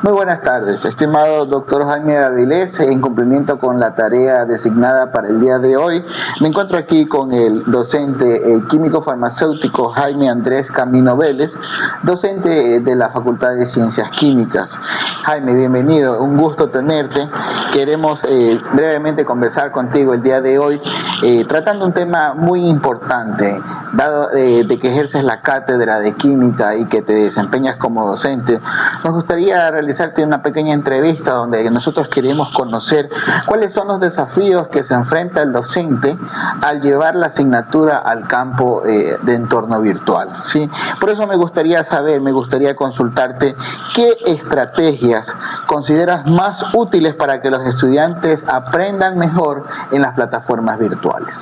Muy buenas tardes, estimado doctor Jaime Avilés. En cumplimiento con la tarea designada para el día de hoy, me encuentro aquí con el docente químico farmacéutico Jaime Andrés Camino Vélez, docente de la Facultad de Ciencias Químicas. Jaime, bienvenido, un gusto tenerte. Queremos brevemente conversar contigo el día de hoy, tratando un tema muy importante, dado de que ejerces la cátedra de química y que te desempeñas como docente. Nos gustaría realizarte una pequeña entrevista donde nosotros queremos conocer cuáles son los desafíos que se enfrenta el docente al llevar la asignatura al campo de entorno virtual, ¿sí? Por eso me gustaría consultarte qué estrategias consideras más útiles para que los estudiantes aprendan mejor en las plataformas virtuales.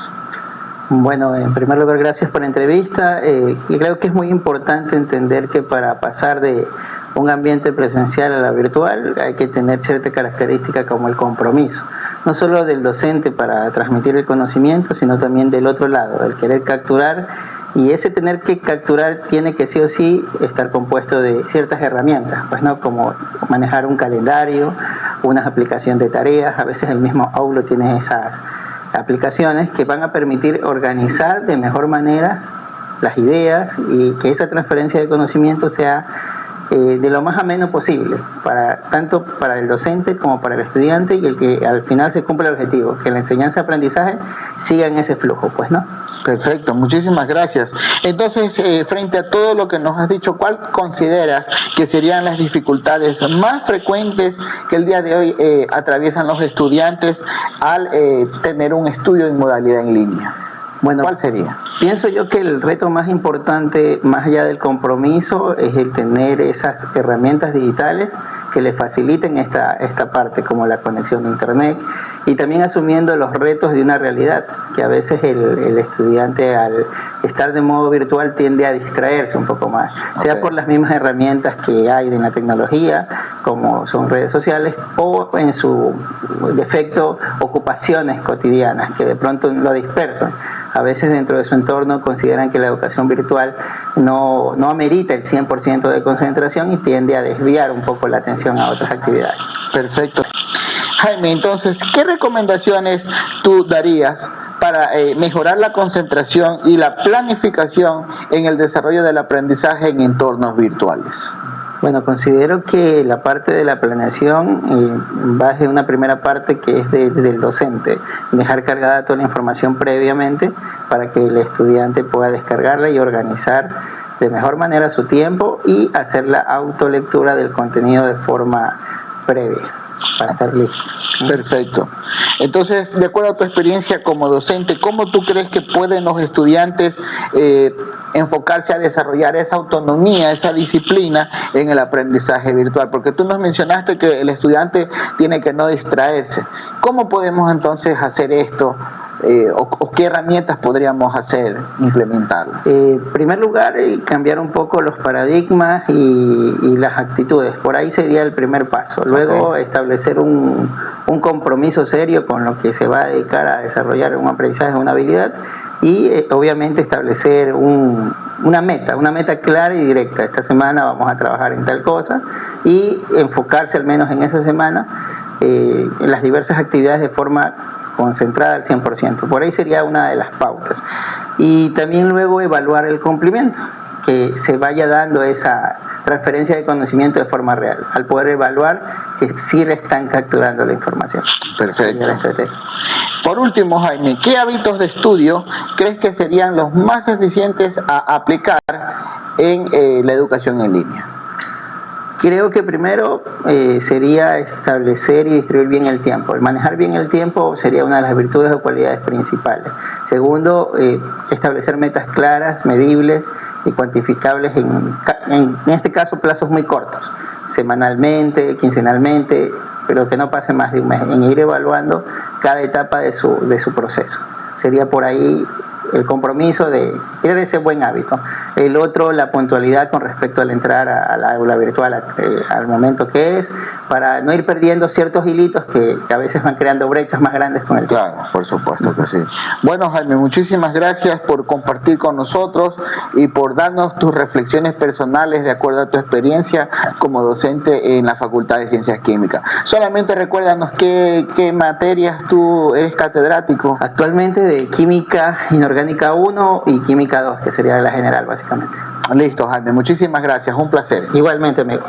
Bueno, en primer lugar, gracias por la entrevista. Y creo que es muy importante entender que para pasar de un ambiente presencial a la virtual hay que tener cierta característica como el compromiso, no solo del docente para transmitir el conocimiento, sino también del otro lado, el querer capturar, y ese tener que capturar tiene que sí o sí estar compuesto de ciertas herramientas, pues no, como manejar un calendario, una aplicación de tareas. A veces el mismo Outlook tiene esas aplicaciones que van a permitir organizar de mejor manera las ideas y que esa transferencia de conocimiento sea de lo más ameno posible, tanto para el docente como para el estudiante, y el que al final se cumpla el objetivo, que la enseñanza-aprendizaje siga en ese flujo, pues, ¿no? Perfecto, muchísimas gracias. Entonces, frente a todo lo que nos has dicho, ¿cuál consideras que serían las dificultades más frecuentes que el día de hoy atraviesan los estudiantes al tener un estudio en modalidad en línea? Bueno, ¿cuál sería? Pienso yo que el reto más importante, más allá del compromiso, es el tener esas herramientas digitales que le faciliten esta parte, como la conexión a internet, y también asumiendo los retos de una realidad, que a veces el estudiante al estar de modo virtual tiende a distraerse un poco más, sea por las mismas herramientas que hay en la tecnología, como son redes sociales, o en su defecto ocupaciones cotidianas que de pronto lo dispersan. A veces dentro de su entorno consideran que la educación virtual no amerita el 100% de concentración y tiende a desviar un poco la atención a otras actividades. Perfecto. Jaime, entonces, ¿qué recomendaciones tú darías para mejorar la concentración y la planificación en el desarrollo del aprendizaje en entornos virtuales? Bueno, considero que la parte de la planeación va de una primera parte que es del docente, dejar cargada toda la información previamente para que el estudiante pueda descargarla y organizar de mejor manera su tiempo y hacer la autolectura del contenido de forma previa para estar listo. Perfecto. Entonces, de acuerdo a tu experiencia como docente, ¿cómo tú crees que pueden los estudiantes enfocarse a desarrollar esa autonomía, esa disciplina en el aprendizaje virtual? Porque tú nos mencionaste que el estudiante tiene que no distraerse. ¿Cómo podemos entonces hacer esto? ¿O qué herramientas podríamos implementarlas? En primer lugar, cambiar un poco los paradigmas y las actitudes. Por ahí sería el primer paso. Luego, establecer un compromiso serio con lo que se va a dedicar a desarrollar un aprendizaje, una habilidad, y obviamente establecer una meta clara y directa. Esta semana vamos a trabajar en tal cosa, y enfocarse al menos en esa semana en las diversas actividades de forma concentrada al 100%. Por ahí sería una de las pautas. Y también luego evaluar el cumplimiento, que se vaya dando esa transferencia de conocimiento de forma real, al poder evaluar que sí le están capturando la información. Perfecto. Por último, Jaime, ¿qué hábitos de estudio crees que serían los más eficientes a aplicar en la educación en línea? Creo que primero sería establecer y distribuir bien el tiempo. El manejar bien el tiempo sería una de las virtudes o cualidades principales. Segundo, establecer metas claras, medibles y cuantificables en este caso plazos muy cortos, semanalmente, quincenalmente, pero que no pase más de un mes, en ir evaluando cada etapa de su proceso. Sería por ahí el compromiso de crear ese buen hábito. El otro, la puntualidad con respecto al entrar a la aula virtual al momento que es, para no ir perdiendo ciertos hilitos que a veces van creando brechas más grandes con el tiempo. Claro, por supuesto que sí. Bueno, Jaime, muchísimas gracias por compartir con nosotros y por darnos tus reflexiones personales de acuerdo a tu experiencia como docente en la Facultad de Ciencias Químicas. Solamente recuérdanos qué materias tú eres catedrático. Actualmente de Química Inorgánica 1 y Química 2, que sería la general básicamente. Listo, Jaime, muchísimas gracias, un placer. Igualmente, amigo.